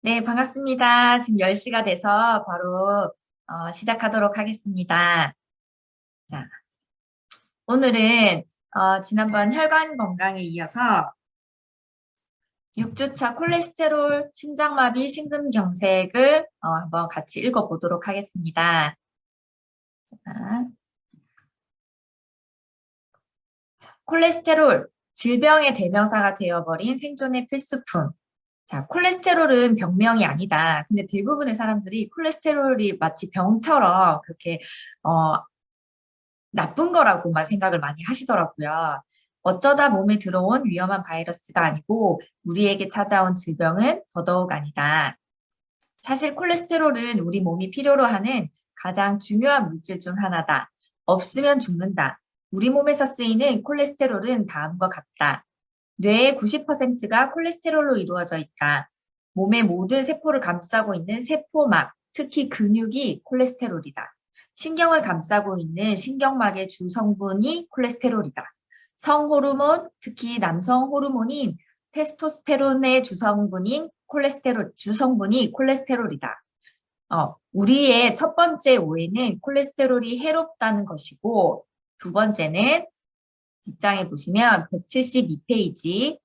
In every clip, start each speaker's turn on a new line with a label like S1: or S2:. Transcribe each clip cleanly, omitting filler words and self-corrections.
S1: 네, 반갑습니다. 지금 10시가 돼서 바로 시작하도록 하겠습니다. 자, 오늘은 지난번 혈관 건강에 이어서 6주차 콜레스테롤, 심장마비, 심근경색을 한번 같이 읽어보도록 하겠습니다. 자, 콜레스테롤, 질병의 대명사가 되어버린 생존의 필수품. 자, 콜레스테롤은 병명이 아니다. 근데 대부분의 사람들이 콜레스테롤이 마치 병처럼 그렇게 어, 나쁜 거라고만 생각을 많이 하시더라고요. 어쩌다 몸에 들어온 위험한 바이러스가 아니고 우리에게 찾아온 질병은 더더욱 아니다. 사실 콜레스테롤은 우리 몸이 필요로 하는 가장 중요한 물질 중 하나다. 없으면 죽는다. 우리 몸에서 쓰이는 콜레스테롤은 다음과 같다. 뇌의 90%가 콜레스테롤로 이루어져 있다. 몸의 모든 세포를 감싸고 있는 세포막, 특히 근육이 콜레스테롤이다. 신경을 감싸고 있는 신경막의 주 성분이 콜레스테롤이다. 성호르몬, 특히 남성 호르몬인 테스토스테론의 주성분이 콜레스테롤이다. 우리의 첫 번째 오해는 콜레스테롤이 해롭다는 것이고, 두 번째는 뒷장에 보시면 172페이지,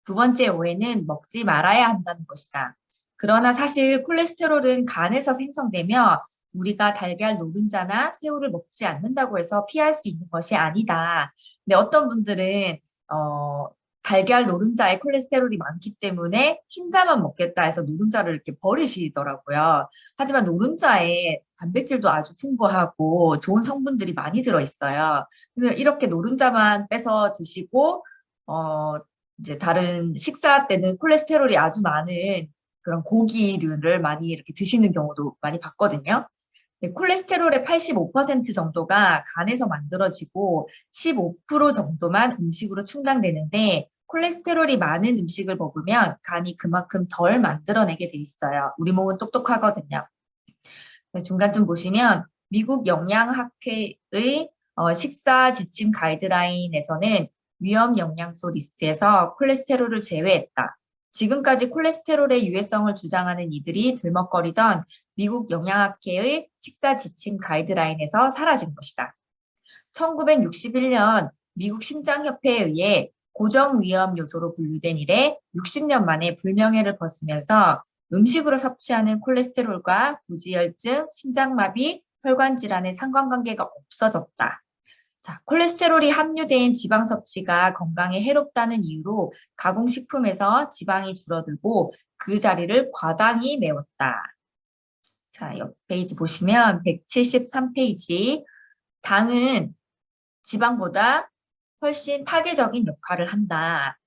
S1: 두 번째 오해는 먹지 말아야 한다는 것이다. 그러나 사실 콜레스테롤은 간에서 생성되며 우리가 달걀 노른자나 새우를 먹지 않는다고 해서 피할 수 있는 것이 아니다. 근데 어떤 분들은 어, 달걀 노른자에 콜레스테롤이 많기 때문에 흰자만 먹겠다 해서 노른자를 이렇게 버리시더라고요. 하지만 노른자에 단백질도 아주 풍부하고 좋은 성분들이 많이 들어있어요. 이렇게 노른자만 빼서 드시고 어, 이제 다른 식사 때는 콜레스테롤이 아주 많은 그런 고기류를 많이 이렇게 드시는 경우도 많이 봤거든요. 근데 콜레스테롤의 85% 정도가 간에서 만들어지고 15% 정도만 음식으로 충당되는데 콜레스테롤이 많은 음식을 먹으면 간이 그만큼 덜 만들어내게 돼 있어요. 우리 몸은 똑똑하거든요. 중간쯤 보시면 미국 영양학회의 식사 지침 가이드라인에서는 위험 영양소 리스트에서 콜레스테롤을 제외했다. 지금까지 콜레스테롤의 유해성을 주장하는 이들이 들먹거리던 미국 영양학회의 식사 지침 가이드라인에서 사라진 것이다. 1961년 미국 심장협회에 의해 고정 위험 요소로 분류된 이래 60년 만에 불명예를 벗으면서 음식으로 섭취하는 콜레스테롤과 고지혈증, 심장마비, 혈관 질환의 상관관계가 없어졌다. 자, 콜레스테롤이 함유된 지방 섭취가 건강에 해롭다는 이유로 가공식품에서 지방이 줄어들고 그 자리를 과당이 메웠다. 자, 옆 페이지 보시면 173페이지. 당은 지방보다 훨씬 파괴적인 역할을 한다.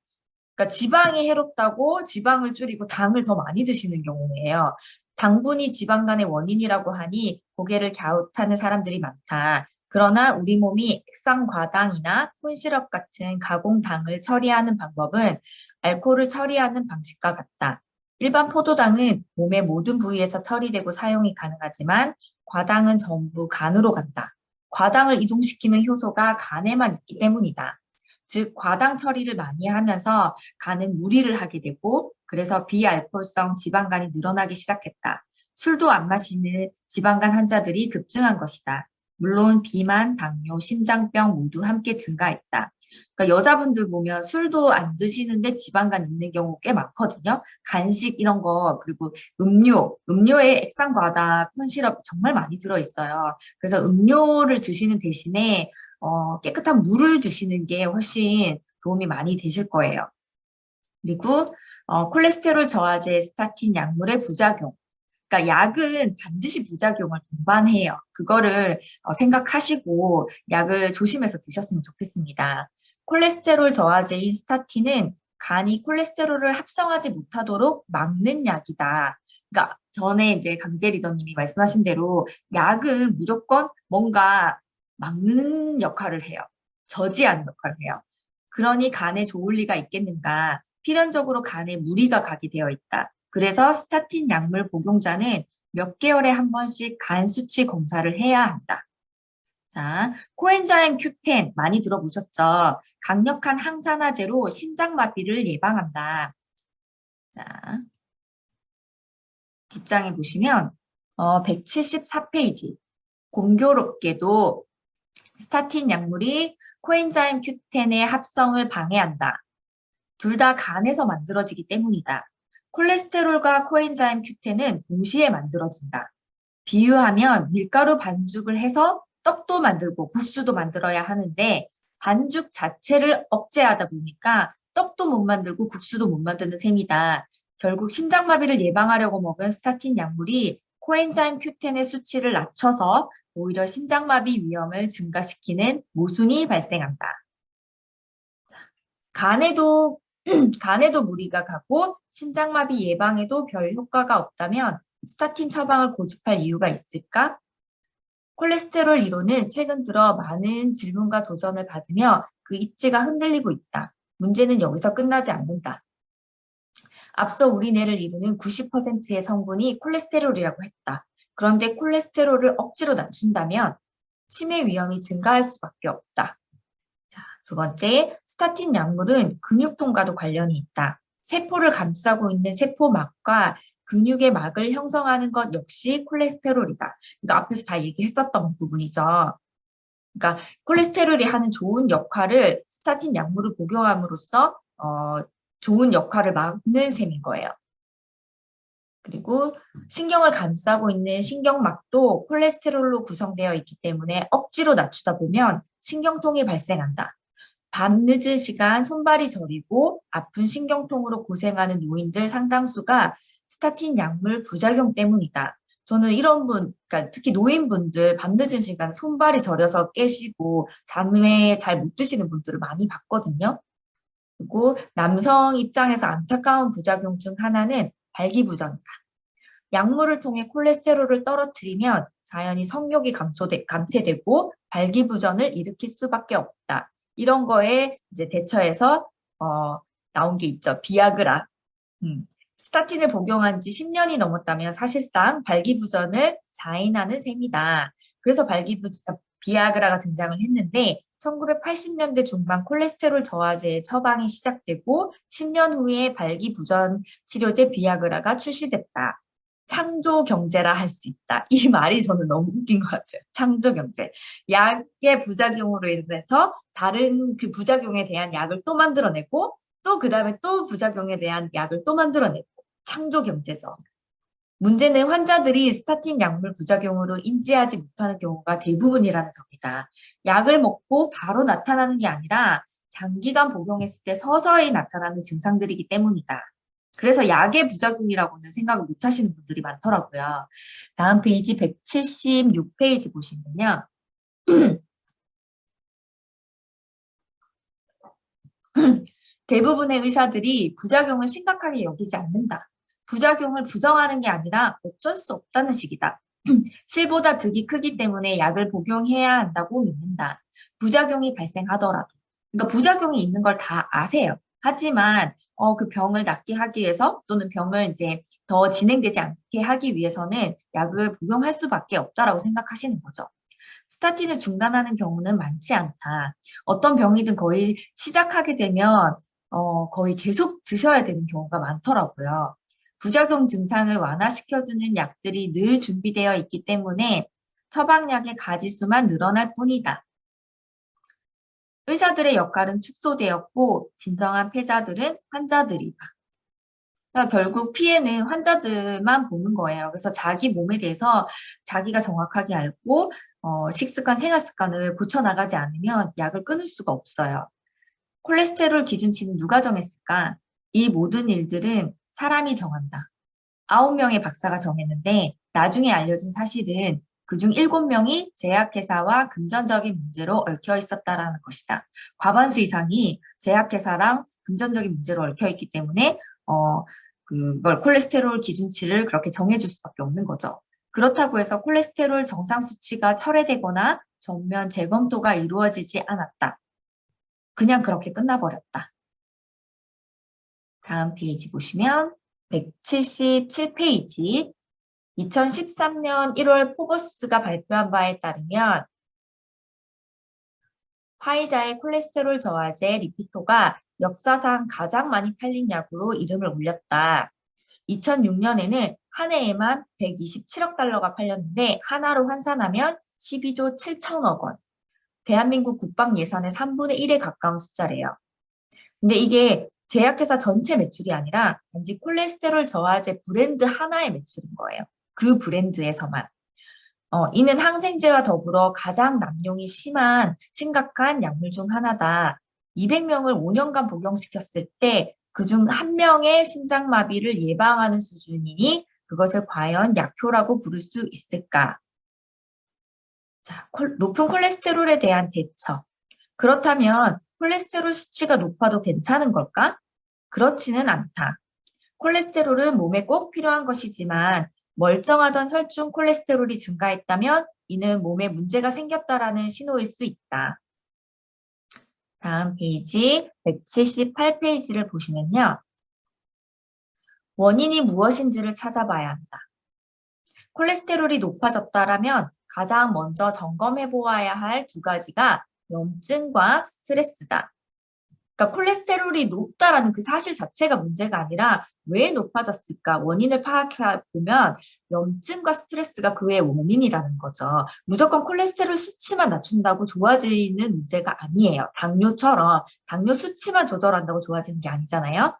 S1: 그러니까 지방이 해롭다고 지방을 줄이고 당을 더 많이 드시는 경우예요. 당분이 지방간의 원인이라고 하니 고개를 갸웃하는 사람들이 많다. 그러나 우리 몸이 액상과당이나 콘시럽 같은 가공당을 처리하는 방법은 알코올을 처리하는 방식과 같다. 일반 포도당은 몸의 모든 부위에서 처리되고 사용이 가능하지만 과당은 전부 간으로 간다. 과당을 이동시키는 효소가 간에만 있기 때문이다. 즉, 과당 처리를 많이 하면서 간은 무리를 하게 되고, 그래서 비알코올성 지방간이 늘어나기 시작했다. 술도 안 마시는 지방간 환자들이 급증한 것이다. 물론 비만, 당뇨, 심장병 모두 함께 증가했다. 그러니까 여자분들 보면 술도 안 드시는데 지방간 있는 경우 꽤 많거든요. 간식 이런 거, 그리고 음료에 액상과다, 콘시럽 정말 많이 들어있어요. 그래서 음료를 드시는 대신에 깨끗한 물을 드시는 게 훨씬 도움이 많이 되실 거예요. 그리고 콜레스테롤 저하제 스타틴 약물의 부작용. 그러니까 약은 반드시 부작용을 동반해요. 그거를 생각하시고 약을 조심해서 드셨으면 좋겠습니다. 콜레스테롤 저하제인 스타틴은 간이 콜레스테롤을 합성하지 못하도록 막는 약이다. 그러니까 전에 이제 강제 리더님이 말씀하신 대로 약은 무조건 뭔가 막는 역할을 해요. 저지하는 역할을 해요. 그러니 간에 좋을 리가 있겠는가? 필연적으로 간에 무리가 가게 되어 있다. 그래서 스타틴 약물 복용자는 몇 개월에 한 번씩 간 수치 검사를 해야 한다. 자, 코엔자임 Q10 많이 들어보셨죠? 강력한 항산화제로 심장마비를 예방한다. 자, 뒷장에 보시면 174페이지. 공교롭게도 스타틴 약물이 코엔자임 Q10의 합성을 방해한다. 둘 다 간에서 만들어지기 때문이다. 콜레스테롤과 코엔자임 Q10은 동시에 만들어진다. 비유하면 밀가루 반죽을 해서 떡도 만들고 국수도 만들어야 하는데 반죽 자체를 억제하다 보니까 떡도 못 만들고 국수도 못 만드는 셈이다. 결국 심장마비를 예방하려고 먹은 스타틴 약물이 코엔자임 Q10의 수치를 낮춰서 오히려 심장마비 위험을 증가시키는 모순이 발생한다. 간에도 간에도 무리가 가고 심장마비 예방에도 별 효과가 없다면 스타틴 처방을 고집할 이유가 있을까? 콜레스테롤 이론은 최근 들어 많은 질문과 도전을 받으며 그 입지가 흔들리고 있다. 문제는 여기서 끝나지 않는다. 앞서 우리 뇌를 이루는 90%의 성분이 콜레스테롤이라고 했다. 그런데 콜레스테롤을 억지로 낮춘다면 치매 위험이 증가할 수밖에 없다. 자, 두 번째, 스타틴 약물은 근육통과도 관련이 있다. 세포를 감싸고 있는 세포막과 근육의 막을 형성하는 것 역시 콜레스테롤이다. 이거 앞에서 다 얘기했었던 부분이죠. 그러니까 콜레스테롤이 하는 좋은 역할을 스타틴 약물을 복용함으로써 좋은 역할을 막는 셈인 거예요. 그리고 신경을 감싸고 있는 신경막도 콜레스테롤로 구성되어 있기 때문에 억지로 낮추다 보면 신경통이 발생한다. 밤 늦은 시간 손발이 저리고 아픈 신경통으로 고생하는 노인들 상당수가 스타틴 약물 부작용 때문이다. 저는 이런 분, 그러니까 특히 노인분들 밤 늦은 시간 손발이 저려서 깨시고 잠에 잘 못 드시는 분들을 많이 봤거든요. 그리고 남성 입장에서 안타까운 부작용 중 하나는 발기부전이다. 약물을 통해 콜레스테롤을 떨어뜨리면 자연히 성욕이 감퇴되고 발기부전을 일으킬 수밖에 없다. 이런 거에 이제 대처해서 나온 게 있죠. 비아그라. 스타틴을 복용한 지 10년이 넘었다면 사실상 발기부전을 자인하는 셈이다. 그래서 비아그라가 등장을 했는데 1980년대 중반 콜레스테롤 저하제의 처방이 시작되고 10년 후에 발기부전 치료제 비아그라가 출시됐다. 창조 경제라 할 수 있다. 이 말이 저는 너무 웃긴 것 같아요. 창조 경제. 약의 부작용으로 인해서 다른 그 부작용에 대한 약을 또 만들어내고 또 그다음에 또 부작용에 대한 약을 또 만들어내고 창조 경제죠. 문제는 환자들이 스타틴 약물 부작용으로 인지하지 못하는 경우가 대부분이라는 점이다. 약을 먹고 바로 나타나는 게 아니라 장기간 복용했을 때 서서히 나타나는 증상들이기 때문이다. 그래서 약의 부작용이라고는 생각을 못 하시는 분들이 많더라고요. 다음 페이지 176페이지 보시면요. 대부분의 의사들이 부작용을 심각하게 여기지 않는다. 부작용을 부정하는 게 아니라 어쩔 수 없다는 식이다. 실보다 득이 크기 때문에 약을 복용해야 한다고 믿는다. 부작용이 발생하더라도. 그러니까 부작용이 있는 걸 다 아세요. 하지만 그 병을 낫게 하기 위해서 또는 병을 이제 더 진행되지 않게 하기 위해서는 약을 복용할 수밖에 없다라고 생각하시는 거죠. 스타틴을 중단하는 경우는 많지 않다. 어떤 병이든 거의 시작하게 되면 거의 계속 드셔야 되는 경우가 많더라고요. 부작용 증상을 완화시켜주는 약들이 늘 준비되어 있기 때문에 처방약의 가지수만 늘어날 뿐이다. 의사들의 역할은 축소되었고 진정한 패자들은 환자들이다. 그러니까 결국 피해는 환자들만 보는 거예요. 그래서 자기 몸에 대해서 자기가 정확하게 알고 식습관, 생활 습관을 고쳐나가지 않으면 약을 끊을 수가 없어요. 콜레스테롤 기준치는 누가 정했을까? 이 모든 일들은 사람이 정한다. 9명의 박사가 정했는데 나중에 알려진 사실은 그중 7명이 제약회사와 금전적인 문제로 얽혀 있었다라는 것이다. 과반수 이상이 제약회사랑 금전적인 문제로 얽혀 있기 때문에 그걸 콜레스테롤 기준치를 그렇게 정해줄 수밖에 없는 거죠. 그렇다고 해서 콜레스테롤 정상 수치가 철회되거나 전면 재검토가 이루어지지 않았다. 그냥 그렇게 끝나버렸다. 다음 페이지 보시면 177페이지 2013년 1월 포버스가 발표한 바에 따르면 화이자의 콜레스테롤 저하제 리피토가 역사상 가장 많이 팔린 약으로 이름을 올렸다. 2006년에는 한 해에만 127억 달러가 팔렸는데 하나로 환산하면 12조 7천억 원. 대한민국 국방 예산의 3분의 1에 가까운 숫자래요. 근데 이게 제약회사 전체 매출이 아니라 단지 콜레스테롤 저하제 브랜드 하나의 매출인 거예요. 그 브랜드에서만. 이는 항생제와 더불어 가장 남용이 심각한 약물 중 하나다. 200명을 5년간 복용시켰을 때 그중 한 명의 심장마비를 예방하는 수준이니 그것을 과연 약효라고 부를 수 있을까? 자, 높은 콜레스테롤에 대한 대처. 그렇다면 콜레스테롤 수치가 높아도 괜찮은 걸까? 그렇지는 않다. 콜레스테롤은 몸에 꼭 필요한 것이지만 멀쩡하던 혈중 콜레스테롤이 증가했다면 이는 몸에 문제가 생겼다라는 신호일 수 있다. 다음 페이지 178페이지를 보시면요. 원인이 무엇인지를 찾아봐야 한다. 콜레스테롤이 높아졌다라면 가장 먼저 점검해 보아야 할 두 가지가 염증과 스트레스다. 그러니까 콜레스테롤이 높다라는 그 사실 자체가 문제가 아니라 왜 높아졌을까 원인을 파악해 보면 염증과 스트레스가 그 외의 원인이라는 거죠. 무조건 콜레스테롤 수치만 낮춘다고 좋아지는 문제가 아니에요. 당뇨처럼 당뇨 수치만 조절한다고 좋아지는 게 아니잖아요.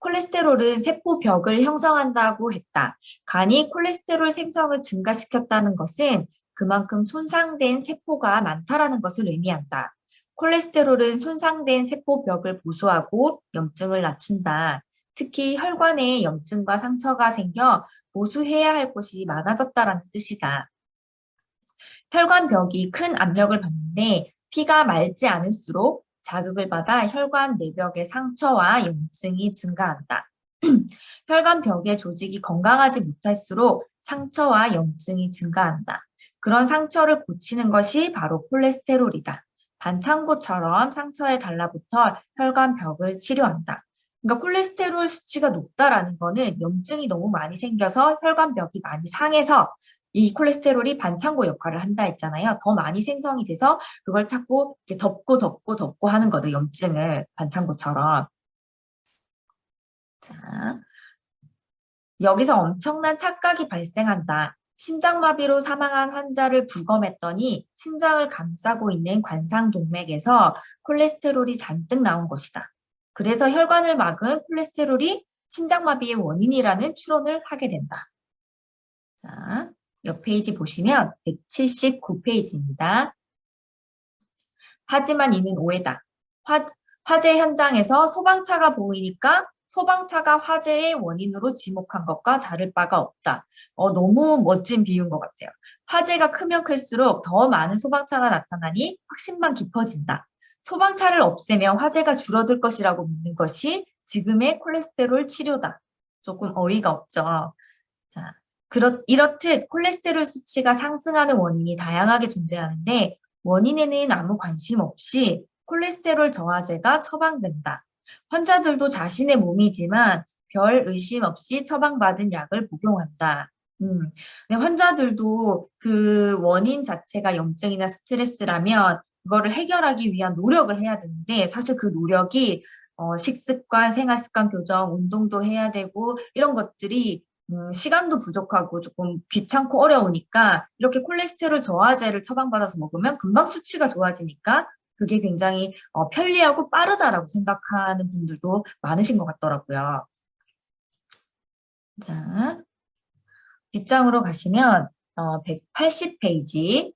S1: 콜레스테롤은 세포벽을 형성한다고 했다. 간이 콜레스테롤 생성을 증가시켰다는 것은 그만큼 손상된 세포가 많다라는 것을 의미한다. 콜레스테롤은 손상된 세포벽을 보수하고 염증을 낮춘다. 특히 혈관에 염증과 상처가 생겨 보수해야 할 곳이 많아졌다라는 뜻이다. 혈관벽이 큰 압력을 받는데 피가 맑지 않을수록 자극을 받아 혈관 내벽의 상처와 염증이 증가한다. 혈관벽의 조직이 건강하지 못할수록 상처와 염증이 증가한다. 그런 상처를 고치는 것이 바로 콜레스테롤이다. 반창고처럼 상처에 달라붙어 혈관벽을 치료한다. 그러니까 콜레스테롤 수치가 높다라는 거는 염증이 너무 많이 생겨서 혈관벽이 많이 상해서 이 콜레스테롤이 반창고 역할을 한다 했잖아요. 더 많이 생성이 돼서 그걸 자꾸 이렇게 덮고 하는 거죠. 염증을 반창고처럼. 자, 여기서 엄청난 착각이 발생한다. 심장마비로 사망한 환자를 부검했더니 심장을 감싸고 있는 관상동맥에서 콜레스테롤이 잔뜩 나온 것이다. 그래서 혈관을 막은 콜레스테롤이 심장마비의 원인이라는 추론을 하게 된다. 자, 옆 페이지 보시면 179페이지입니다. 하지만 이는 오해다. 화재 현장에서 소방차가 보이니까 소방차가 화재의 원인으로 지목한 것과 다를 바가 없다. 너무 멋진 비유인 것 같아요. 화재가 크면 클수록 더 많은 소방차가 나타나니 확신만 깊어진다. 소방차를 없애면 화재가 줄어들 것이라고 믿는 것이 지금의 콜레스테롤 치료다. 조금 어이가 없죠. 자, 이렇듯 콜레스테롤 수치가 상승하는 원인이 다양하게 존재하는데 원인에는 아무 관심 없이 콜레스테롤 저하제가 처방된다. 환자들도 자신의 몸이지만 별 의심 없이 처방받은 약을 복용한다. 환자들도 그 원인 자체가 염증이나 스트레스라면 그거를 해결하기 위한 노력을 해야 되는데 사실 그 노력이 식습관, 생활습관 교정, 운동도 해야 되고 이런 것들이 시간도 부족하고 조금 귀찮고 어려우니까 이렇게 콜레스테롤 저하제를 처방받아서 먹으면 금방 수치가 좋아지니까 그게 굉장히 편리하고 빠르다라고 생각하는 분들도 많으신 것 같더라고요. 자, 뒷장으로 가시면 180페이지.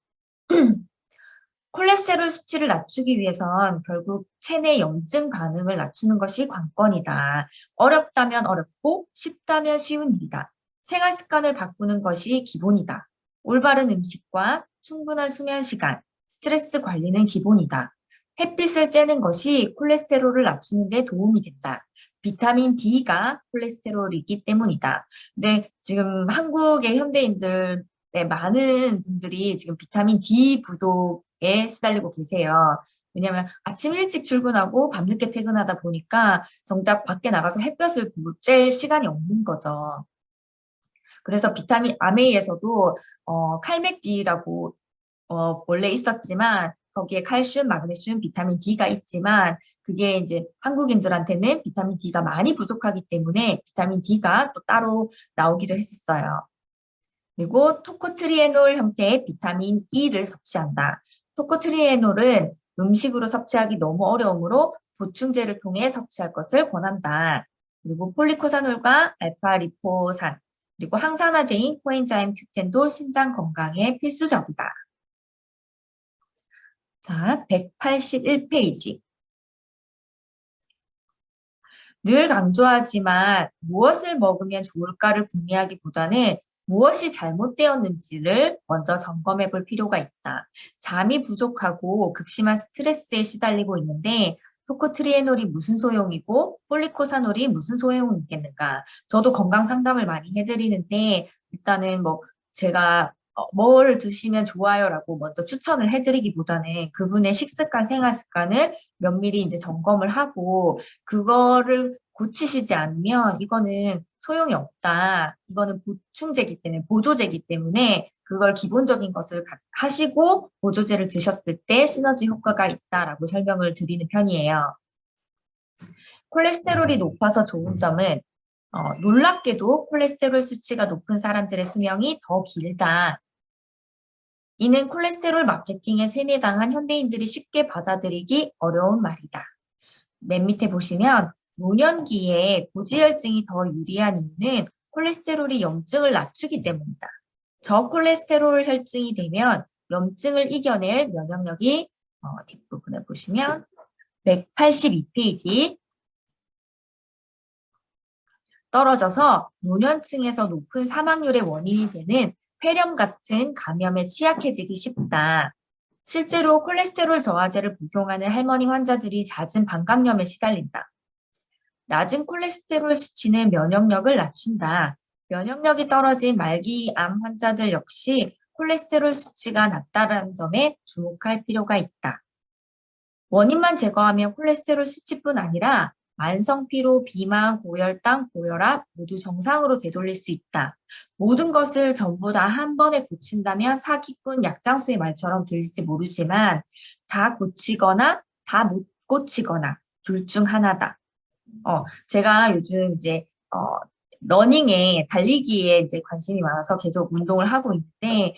S1: 콜레스테롤 수치를 낮추기 위해선 결국 체내 염증 반응을 낮추는 것이 관건이다. 어렵다면 어렵고 쉽다면 쉬운 일이다. 생활 습관을 바꾸는 것이 기본이다. 올바른 음식과 충분한 수면 시간, 스트레스 관리는 기본이다. 햇빛을 쬐는 것이 콜레스테롤을 낮추는 데 도움이 된다. 비타민 D가 콜레스테롤이기 때문이다. 근데 지금 한국의 현대인들 많은 분들이 지금 비타민 D 부족에 시달리고 계세요. 왜냐하면 아침 일찍 출근하고 밤늦게 퇴근하다 보니까 정작 밖에 나가서 햇볕을 쬐 시간이 없는 거죠. 그래서 비타민 아메이에서도 칼맥D라고 원래 있었지만 거기에 칼슘, 마그네슘, 비타민 D가 있지만 그게 이제 한국인들한테는 비타민 D가 많이 부족하기 때문에 비타민 D가 또 따로 나오기도 했었어요. 그리고 토코트리에놀 형태의 비타민 E를 섭취한다. 토코트리에놀은 음식으로 섭취하기 너무 어려우므로 보충제를 통해 섭취할 것을 권한다. 그리고 폴리코사놀과 알파리포산, 그리고 항산화제인 코엔자임 Q10도 심장 건강에 필수적이다. 자, 181페이지. 늘 강조하지만 무엇을 먹으면 좋을까를 궁리하기보다는 무엇이 잘못되었는지를 먼저 점검해 볼 필요가 있다. 잠이 부족하고 극심한 스트레스에 시달리고 있는데 토코트리에놀이 무슨 소용이고 폴리코사놀이 무슨 소용이 있겠는가. 저도 건강 상담을 많이 해드리는데 일단은 뭐 제가 뭘 드시면 좋아요라고 먼저 추천을 해드리기보다는 그분의 식습관, 생활 습관을 면밀히 이제 점검을 하고 그거를 고치시지 않으면 이거는 소용이 없다. 이거는 보충제이기 때문에, 보조제이기 때문에 그걸 기본적인 것을 하시고 보조제를 드셨을 때 시너지 효과가 있다라고 설명을 드리는 편이에요. 콜레스테롤이 높아서 좋은 점은 놀랍게도 콜레스테롤 수치가 높은 사람들의 수명이 더 길다. 이는 콜레스테롤 마케팅에 세뇌당한 현대인들이 쉽게 받아들이기 어려운 말이다. 맨 밑에 보시면 노년기에 고지혈증이 더 유리한 이유는 콜레스테롤이 염증을 낮추기 때문이다. 저콜레스테롤 혈증이 되면 염증을 이겨낼 면역력이 뒷부분에 보시면 182페이지 떨어져서 노년층에서 높은 사망률의 원인이 되는 폐렴 같은 감염에 취약해지기 쉽다. 실제로 콜레스테롤 저하제를 복용하는 할머니 환자들이 잦은 방광염에 시달린다. 낮은 콜레스테롤 수치는 면역력을 낮춘다. 면역력이 떨어진 말기암 환자들 역시 콜레스테롤 수치가 낮다는 점에 주목할 필요가 있다. 원인만 제거하면 콜레스테롤 수치뿐 아니라 만성 피로, 비만, 고혈당, 고혈압 모두 정상으로 되돌릴 수 있다. 모든 것을 전부 다 한 번에 고친다면 사기꾼 약장수의 말처럼 들릴지 모르지만 다 고치거나 다 못 고치거나 둘 중 하나다. 제가 요즘 이제 러닝에 달리기에 이제 관심이 많아서 계속 운동을 하고 있는데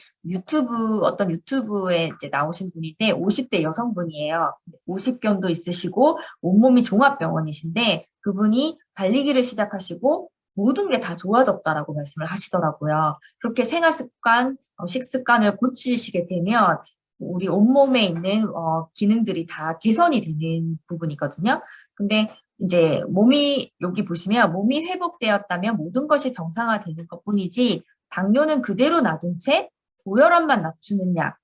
S1: 어떤 유튜브에 이제 나오신 분인데 50대 여성분이에요. 50견도 있으시고 온몸이 종합병원이신데 그분이 달리기를 시작하시고 모든 게 다 좋아졌다라고 말씀을 하시더라고요. 그렇게 생활 습관, 식습관을 고치시게 되면 우리 온몸에 있는 기능들이 다 개선이 되는 부분이거든요. 근데 이제 여기 보시면 몸이 회복되었다면 모든 것이 정상화되는 것뿐이지 당뇨는 그대로 놔둔 채 고혈압만 낮추는 약,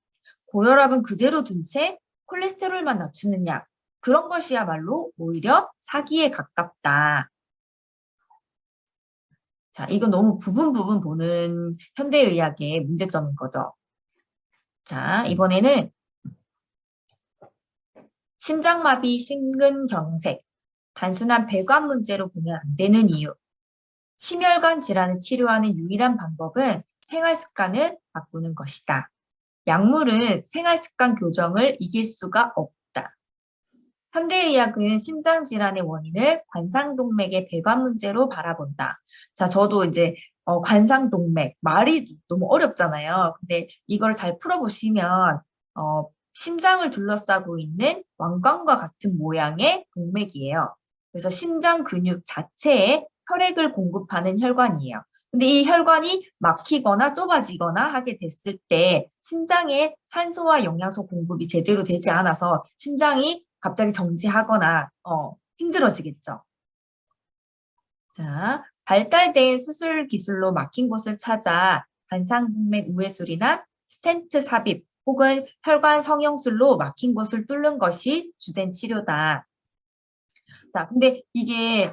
S1: 고혈압은 그대로 둔 채 콜레스테롤만 낮추는 약, 그런 것이야말로 오히려 사기에 가깝다. 자, 이건 너무 부분 보는 현대의학의 문제점인 거죠. 자, 이번에는 심장마비, 심근경색, 단순한 배관 문제로 보면 안 되는 이유. 심혈관 질환을 치료하는 유일한 방법은 생활 습관을 바꾸는 것이다. 약물은 생활 습관 교정을 이길 수가 없다. 현대의학은 심장 질환의 원인을 관상동맥의 배관 문제로 바라본다. 자, 저도 이제 관상동맥 말이 너무 어렵잖아요. 근데 이걸 잘 풀어보시면 심장을 둘러싸고 있는 왕관과 같은 모양의 동맥이에요. 그래서 심장 근육 자체에 혈액을 공급하는 혈관이에요. 근데 이 혈관이 막히거나 좁아지거나 하게 됐을 때 심장에 산소와 영양소 공급이 제대로 되지 않아서 심장이 갑자기 정지하거나 힘들어지겠죠. 자, 발달된 수술 기술로 막힌 곳을 찾아 관상동맥 우회술이나 스텐트 삽입 혹은 혈관 성형술로 막힌 곳을 뚫는 것이 주된 치료다. 자, 근데 이게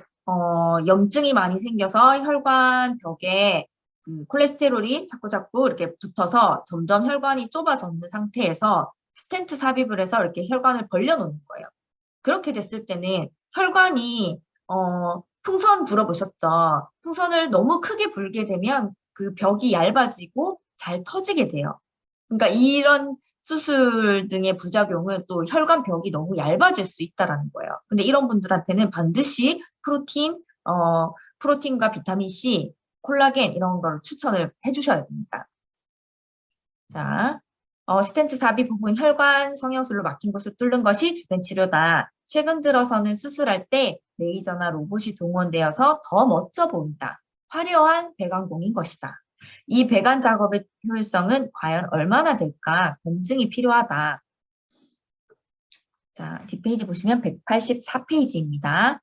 S1: 염증이 많이 생겨서 혈관 벽에 그 콜레스테롤이 자꾸 이렇게 붙어서 점점 혈관이 좁아졌는 상태에서 스텐트 삽입을 해서 이렇게 혈관을 벌려놓는 거예요. 그렇게 됐을 때는 혈관이 풍선 불어보셨죠? 풍선을 너무 크게 불게 되면 그 벽이 얇아지고 잘 터지게 돼요. 그러니까 이런 수술 등의 부작용은 또 혈관벽이 너무 얇아질 수 있다라는 거예요. 근데 이런 분들한테는 반드시 프로틴과 비타민 C, 콜라겐 이런 걸 추천을 해주셔야 됩니다. 자, 스텐트 삽입 부분 혈관 성형술로 막힌 곳을 뚫는 것이 주된 치료다. 최근 들어서는 수술할 때 레이저나 로봇이 동원되어서 더 멋져 보인다. 화려한 배관공인 것이다. 이 배관 작업의 효율성은 과연 얼마나 될까 검증이 필요하다. 자, 뒷페이지 보시면 184페이지입니다.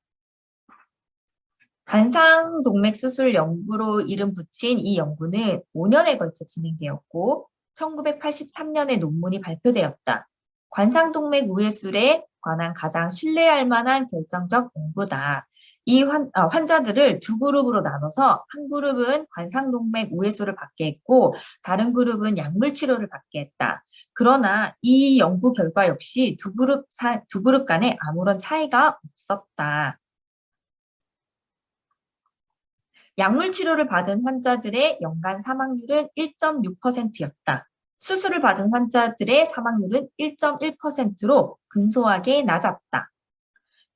S1: 관상동맥 수술 연구로 이름 붙인 이 연구는 5년에 걸쳐 진행되었고 1983년에 논문이 발표되었다. 관상동맥 우회술에 관한 가장 신뢰할 만한 결정적 연구다. 이 환자들을 두 그룹으로 나눠서 한 그룹은 관상동맥 우회술을 받게 했고 다른 그룹은 약물 치료를 받게 했다. 그러나 이 연구 결과 역시 두 그룹 간에 아무런 차이가 없었다. 약물 치료를 받은 환자들의 연간 사망률은 1.6%였다. 수술을 받은 환자들의 사망률은 1.1%로 근소하게 낮았다.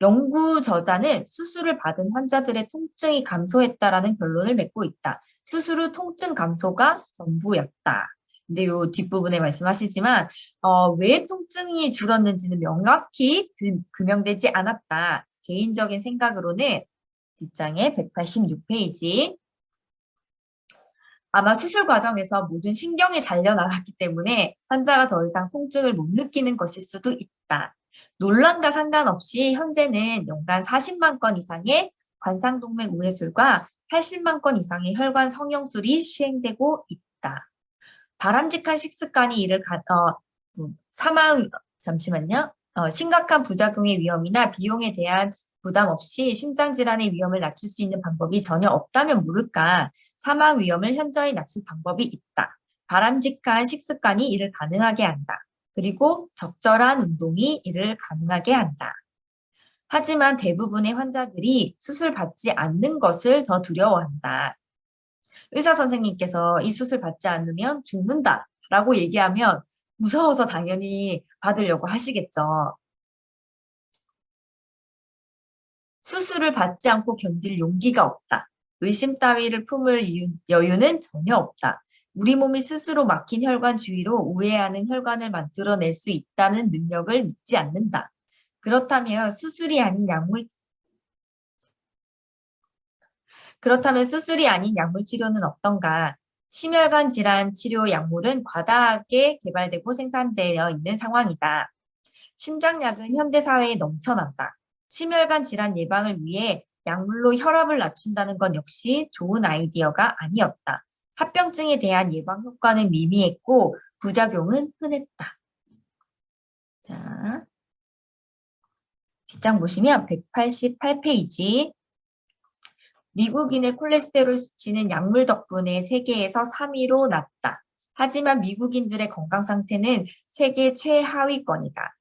S1: 연구 저자는 수술을 받은 환자들의 통증이 감소했다라는 결론을 맺고 있다. 수술 후 통증 감소가 전부였다. 근데 요 뒷부분에 말씀하시지만 왜 통증이 줄었는지는 명확히 규명되지 않았다. 개인적인 생각으로는 뒷장의 186페이지. 아마 수술 과정에서 모든 신경이 잘려나갔기 때문에 환자가 더 이상 통증을 못 느끼는 것일 수도 있다. 논란과 상관없이 현재는 연간 40만 건 이상의 관상동맥 우회술과 80만 건 이상의 혈관 성형술이 시행되고 있다. 바람직한 식습관이 잠시만요. 심각한 부작용의 위험이나 비용에 대한 부담 없이 심장질환의 위험을 낮출 수 있는 방법이 전혀 없다면 모를까. 사망 위험을 현저히 낮출 방법이 있다. 바람직한 식습관이 이를 가능하게 한다. 그리고 적절한 운동이 이를 가능하게 한다. 하지만 대부분의 환자들이 수술 받지 않는 것을 더 두려워한다. 의사 선생님께서 이 수술 받지 않으면 죽는다 라고 얘기하면 무서워서 당연히 받으려고 하시겠죠. 수술을 받지 않고 견딜 용기가 없다. 의심 따위를 품을 여유는 전혀 없다. 우리 몸이 스스로 막힌 혈관 주위로 우회하는 혈관을 만들어낼 수 있다는 능력을 믿지 않는다. 그렇다면 수술이 아닌 약물 치료는 어떤가? 심혈관 질환 치료 약물은 과다하게 개발되고 생산되어 있는 상황이다. 심장약은 현대사회에 넘쳐난다. 심혈관 질환 예방을 위해 약물로 혈압을 낮춘다는 건 역시 좋은 아이디어가 아니었다. 합병증에 대한 예방 효과는 미미했고 부작용은 흔했다. 자, 뒷장 보시면 188페이지. 미국인의 콜레스테롤 수치는 약물 덕분에 세계에서 3위로 낮다. 하지만 미국인들의 건강 상태는 세계 최하위권이다.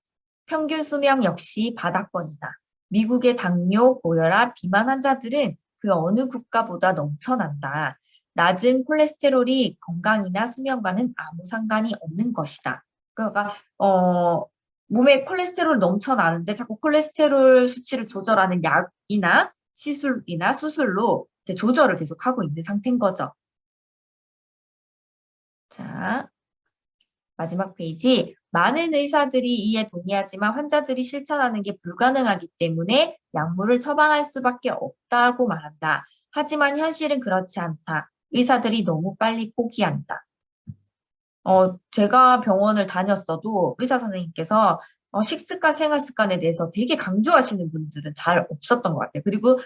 S1: 평균 수명 역시 바닥권이다. 미국의 당뇨, 고혈압, 비만 환자들은 그 어느 국가보다 넘쳐난다. 낮은 콜레스테롤이 건강이나 수명과는 아무 상관이 없는 것이다. 그러니까 몸에 콜레스테롤 넘쳐나는데 자꾸 콜레스테롤 수치를 조절하는 약이나 시술이나 수술로 조절을 계속하고 있는 상태인 거죠. 자, 마지막 페이지. 많은 의사들이 이에 동의하지만 환자들이 실천하는 게 불가능하기 때문에 약물을 처방할 수밖에 없다고 말한다. 하지만 현실은 그렇지 않다. 의사들이 너무 빨리 포기한다. 제가 병원을 다녔어도 의사 선생님께서 식습관, 생활 습관에 대해서 되게 강조하시는 분들은 잘 없었던 것 같아요. 그리고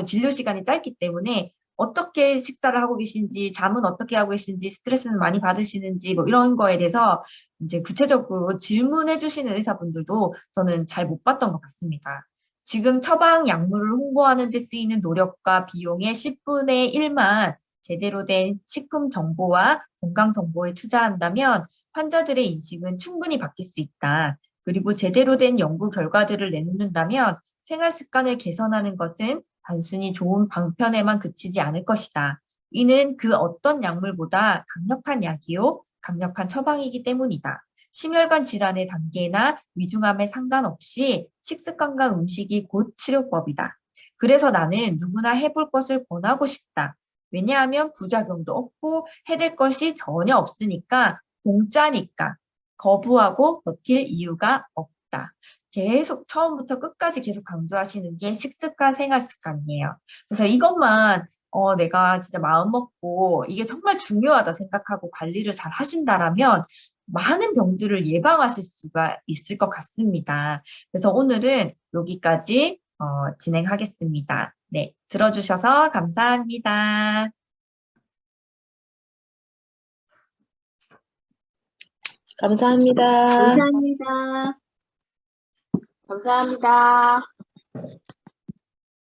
S1: 진료 시간이 짧기 때문에 어떻게 식사를 하고 계신지, 잠은 어떻게 하고 계신지, 스트레스는 많이 받으시는지, 뭐 이런 거에 대해서 이제 구체적으로 질문해 주시는 의사분들도 저는 잘 못 봤던 것 같습니다. 지금 처방 약물을 홍보하는 데 쓰이는 노력과 비용의 10분의 1만 제대로 된 식품 정보와 건강 정보에 투자한다면 환자들의 인식은 충분히 바뀔 수 있다. 그리고 제대로 된 연구 결과들을 내놓는다면 생활 습관을 개선하는 것은 단순히 좋은 방편에만 그치지 않을 것이다. 이는 그 어떤 약물보다 강력한 약이요. 강력한 처방이기 때문이다. 심혈관 질환의 단계나 위중함에 상관없이 식습관과 음식이 곧 치료법이다. 그래서 나는 누구나 해볼 것을 권하고 싶다. 왜냐하면 부작용도 없고 해댈 것이 전혀 없으니까 공짜니까 거부하고 버틸 이유가 없다. 계속 처음부터 끝까지 계속 강조하시는 게 식습관, 생활 습관이에요. 그래서 이것만 내가 진짜 마음 먹고 이게 정말 중요하다 생각하고 관리를 잘 하신다라면 많은 병들을 예방하실 수가 있을 것 같습니다. 그래서 오늘은 여기까지 진행하겠습니다. 네, 들어주셔서 감사합니다.
S2: 감사합니다.
S3: 감사합니다. 감사합니다.